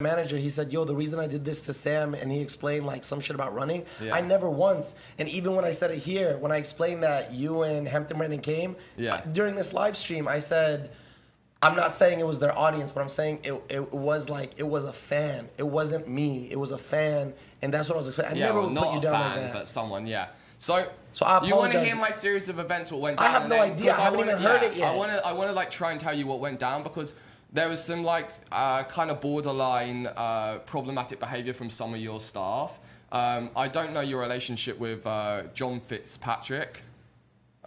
manager, he said, yo, the reason I did this to Sam, and he explained like some shit about running, I never once, and even when I said it here, when I explained that you and Hampton Brennan came, during this live stream, I said, I'm not saying it was their audience, but I'm saying it was like, it was a fan. It wasn't me, it was a fan, and that's what I was expecting. I never would put you down like that. But someone, So I apologize. You want to hear my series of events, what went down? I have no idea, I haven't even heard it yet. I want to like try and tell you what went down, because there was some like kind of borderline problematic behavior from some of your staff. I don't know your relationship with John Fitzpatrick,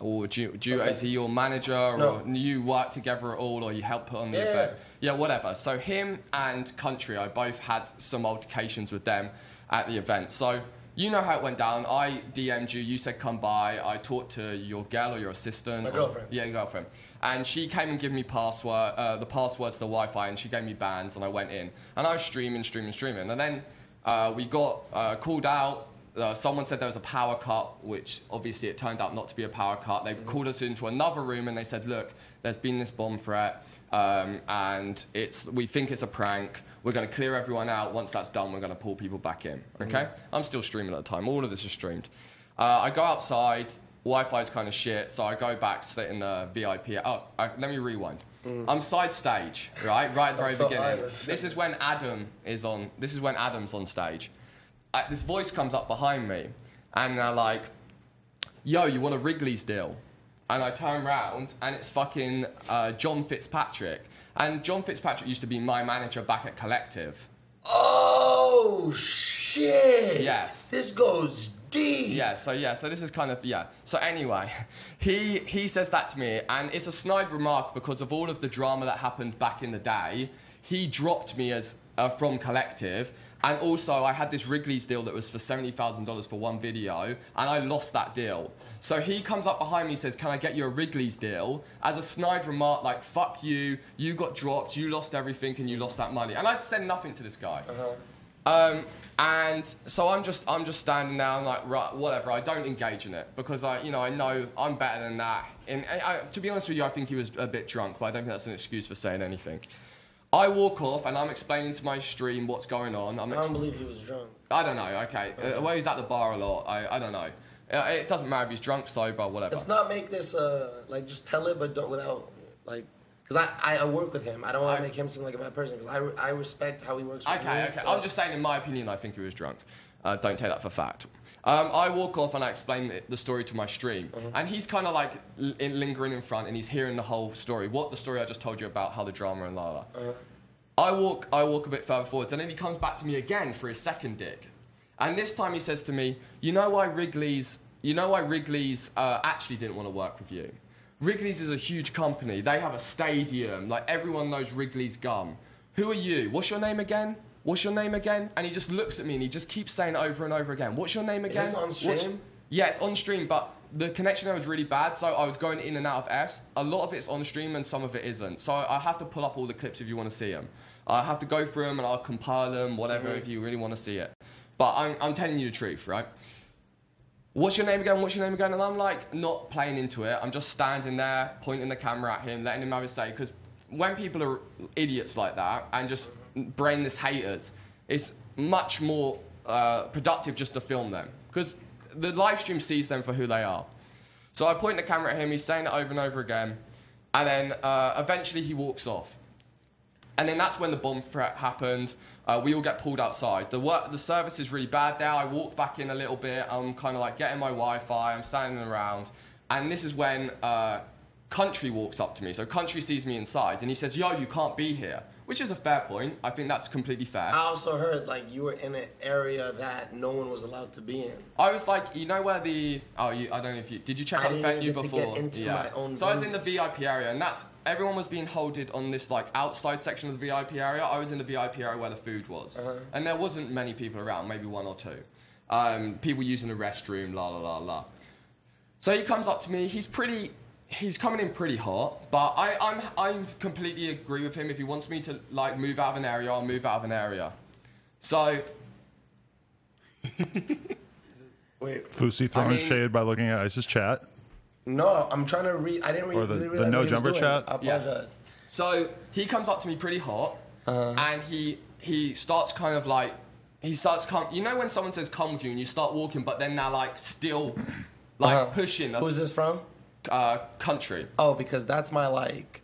or is he your manager, or you work together at all, or you help put on the event? Yeah, whatever. So him and Country, I both had some altercations with them at the event. So you know how it went down. I DM'd you. You said come by. I talked to your girl or your assistant. My girlfriend. Yeah, your girlfriend. And she came and gave me the passwords to the Wi-Fi, and she gave me bands, and I went in. And I was streaming. And then we got called out. Someone said there was a power cut, which obviously it turned out not to be a power cut. They called us into another room, and they said, look, there's been this bomb threat, and we think it's a prank. We're going to clear everyone out. Once that's done, we're going to pull people back in. Okay? I'm still streaming at the time. All of this is streamed. I go outside. Wi-Fi's kind of shit, so I go back, sit in the VIP. Let me rewind. I'm side stage, right at the very beginning. This is when Adam is on. This is when Adam's on stage. This voice comes up behind me, and they're like, "Yo, you want a Wrigley's deal?" And I turn around, and it's fucking John Fitzpatrick. And John Fitzpatrick used to be my manager back at Collective. Oh shit! Yes. This goes deep. Yeah. So this is kind of So anyway, he says that to me, and it's a snide remark because of all of the drama that happened back in the day. He dropped me as from Collective, and also I had this Wrigley's deal that was for $70,000 for one video, and I lost that deal. So he comes up behind me and says, "Can I get you a Wrigley's deal?" As a snide remark, like "fuck you, you got dropped, you lost everything, and you lost that money." And I'd said nothing to this guy. And so I'm just standing there, I'm like, right, whatever. I don't engage in it because I know I'm better than that. And to be honest with you, I think he was a bit drunk, but I don't think that's an excuse for saying anything. I walk off and I'm explaining to my stream what's going on. I don't believe he was drunk. I don't know. Okay, well, he's at the bar a lot. I don't know. It doesn't matter if he's drunk, sober, whatever. Let's not make this like just tell it, but don't without like. Because I work with him. I don't want to make him seem like a bad person because I respect how he works with me. Okay. So. I'm just saying, in my opinion, I think he was drunk. Don't take that for fact. I walk off and I explain the story to my stream. And he's kind of like lingering in front and he's hearing the whole story. The story I just told you about, how the drama and la la. I walk a bit further forwards and then he comes back to me again for his second dig. And this time he says to me, you know why Wrigley's actually didn't want to work with you? Wrigley's is a huge company. They have a stadium. Like, everyone knows Wrigley's gum. Who are you? What's your name again? What's your name again? And he just looks at me and he just keeps saying it over and over again. What's your name again? Is this on stream? Yeah, it's on stream, but the connection there was really bad, so I was going in and out of Fs. A lot of it's on stream and some of it isn't. So I have to pull up all the clips if you want to see them. I have to go through them and I'll compile them, whatever, if you really want to see it. But I'm telling you the truth, right? What's your name again? What's your name again? And I'm like not playing into it. I'm just standing there, pointing the camera at him, letting him have his say. Because when people are idiots like that and just brainless haters, it's much more productive just to film them. Because the live stream sees them for who they are. So I point the camera at him, he's saying it over and over again. And then eventually he walks off. And then that's when the bomb threat happened. We all get pulled outside. The service is really bad there. I walk back in a little bit. I'm kind of like getting my Wi-Fi. I'm standing around. And this is when Country walks up to me. So Country sees me inside and he says, yo, you can't be here. Which is a fair point. I think that's completely fair. I also heard like you were in an area that no one was allowed to be in. I was like, you know where the... I don't know if you... Did you check out the venue before? I didn't get to get into my own So I was in the VIP area and that's... Everyone was being holded on this like outside section of the VIP area. I was in the VIP area where the food was. And there wasn't many people around, maybe one or two. People using the restroom, la la la la. So he comes up to me, he's coming in pretty hot, but I completely agree with him. If he wants me to like move out of an area, I'll move out of an area. So wait, Fousey throwing shade by looking at Ice's chat. No, I'm trying to read. I didn't read. Or the no jumper chat. I apologize. So he comes up to me pretty hot, and he he starts kind of like, you know when someone says come with you and you start walking, but then they're like still like pushing. Who's this from? Country. Oh, because that's my like,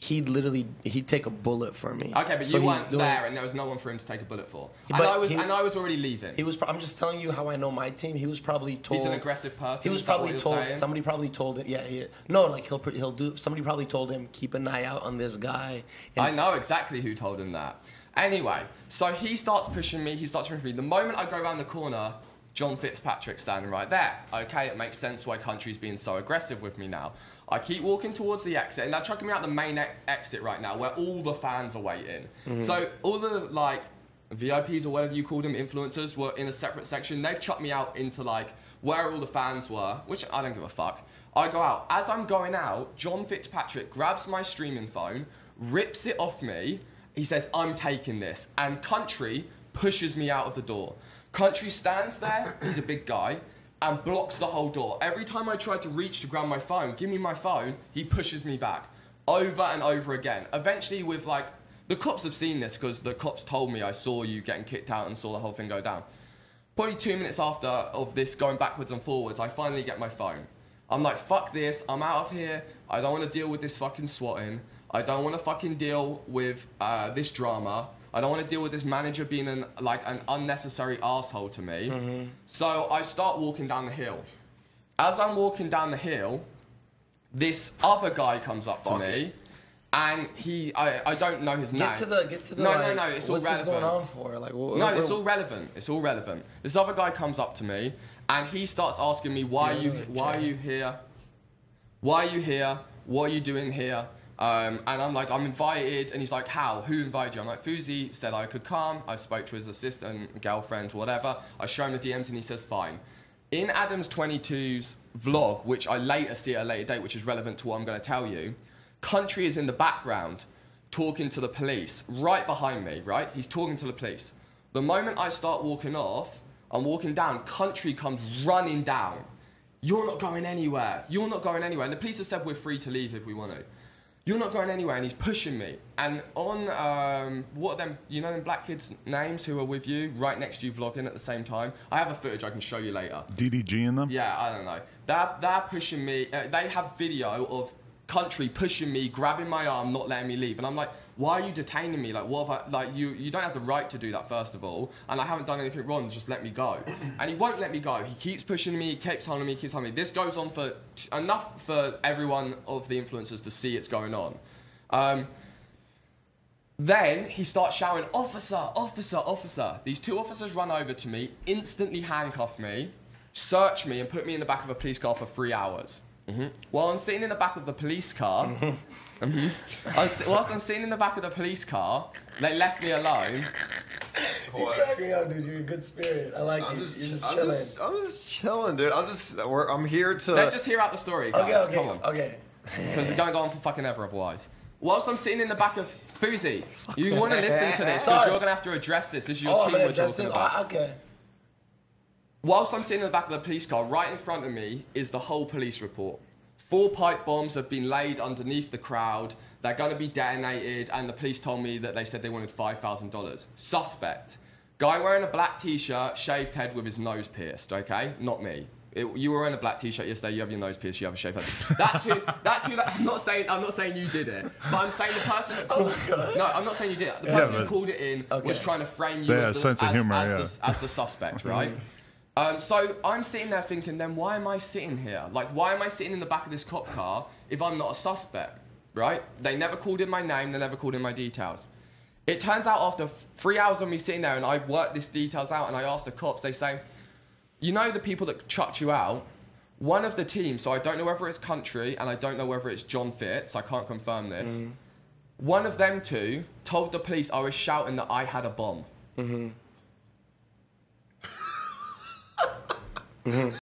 he'd take a bullet for me. Okay, but so you weren't there, and there was no one for him to take a bullet for. And I was already leaving. I'm just telling you how I know my team. He was probably told. He's an aggressive person. He was probably told. Somebody probably told him. Yeah. No, like he'll do. Somebody probably told him keep an eye out on this guy. I know exactly who told him that. Anyway, so he starts pushing me. The moment I go around the corner, John Fitzpatrick's standing right there. Okay, it makes sense why Country's being so aggressive with me now. I keep walking towards the exit, and they're chucking me out the main exit right now, where all the fans are waiting. So all the like VIPs or whatever you call them, influencers, were in a separate section. They've chucked me out into like where all the fans were, which I don't give a fuck. I go out. As I'm going out, John Fitzpatrick grabs my streaming phone, rips it off me. He says, "I'm taking this," and Country pushes me out of the door. Country stands there. He's a big guy. And blocks the whole door. Every time I try to reach to grab my phone, give me my phone, he pushes me back. Over and over again. Eventually with like, the cops have seen this because the cops told me I saw you getting kicked out and saw the whole thing go down. Probably 2 minutes after of this going backwards and forwards, I finally get my phone. I'm like, fuck this, I'm out of here. I don't want to deal with this fucking swatting. I don't want to fucking deal with this drama. I don't want to deal with this manager being an unnecessary asshole to me. So I start walking down the hill. As I'm walking down the hill, this other guy comes up to me, and I don't know his name. Get to the. No, it's all relevant. What's this going on for? Like, it's all relevant. It's all relevant. This other guy comes up to me, and he starts asking me, why are you here? Why are you here? What are you doing here? And I'm like, I'm invited. And he's like, how? Who invited you? I'm like, Fousey said I could come. I spoke to his assistant, girlfriend, whatever. I show him the DMs and he says, fine. In Adams 22's vlog, which I later see at a later date, which is relevant to what I'm going to tell you, Country is in the background talking to the police right behind me, right? He's talking to the police. The moment I start walking off, I'm walking down, Country comes running down. You're not going anywhere. You're not going anywhere. And the police have said we're free to leave if we want to. You're not going anywhere, and he's pushing me. And on, what are them, you know them black kids' names who are with you, right next to you vlogging at the same time? I have a footage I can show you later. DDG in them? Yeah, I don't know. They're pushing me. They have video of Country pushing me, grabbing my arm, not letting me leave. And I'm like, why are you detaining me? Like, what have I, like, you don't have the right to do that, first of all. And I haven't done anything wrong, just let me go. And he won't let me go. He keeps pushing me, he keeps holding me, keeps holding me. This goes on for enough for everyone of the influencers to see it's going on. Then he starts shouting, officer, officer, officer. These two officers run over to me, instantly handcuff me, search me, and put me in the back of a police car for 3 hours. While I'm sitting in the back of the police car, whilst I'm sitting in the back of the police car, they left me alone. You crack me up, dude. You're in good spirit. I like you. You're just chilling. I'm just chilling, dude. I'm here to. Let's just hear out the story, guys. Okay. Come on. Okay. Because it's going to go on for fucking ever otherwise. Whilst I'm sitting in the back of Fousey, you want to listen to this because you're going to have to address this. This is your team we're talking about. Okay. Whilst I'm sitting in the back of the police car, right in front of me is the whole police report. 4 pipe bombs have been laid underneath the crowd. They're going to be detonated, and the police told me that they said they wanted $5,000. Suspect. Guy wearing a black t-shirt, shaved head with his nose pierced, okay? Not me. You were wearing a black t-shirt yesterday, you have your nose pierced, you have a shaved head. I'm not saying you did it, but I'm saying the person that called no, I'm not saying you did it. The person who called it in was trying to frame you as the suspect, right? So I'm sitting there thinking, then why am I sitting here? Like, why am I sitting in the back of this cop car if I'm not a suspect, right? They never called in my name, they never called in my details. It turns out after 3 hours of me sitting there and I worked these details out and I asked the cops, they say, you know the people that chucked you out? One of the teams, so I don't know whether it's Country and I don't know whether it's John Fitz, I can't confirm this. One of them two told the police I was shouting that I had a bomb.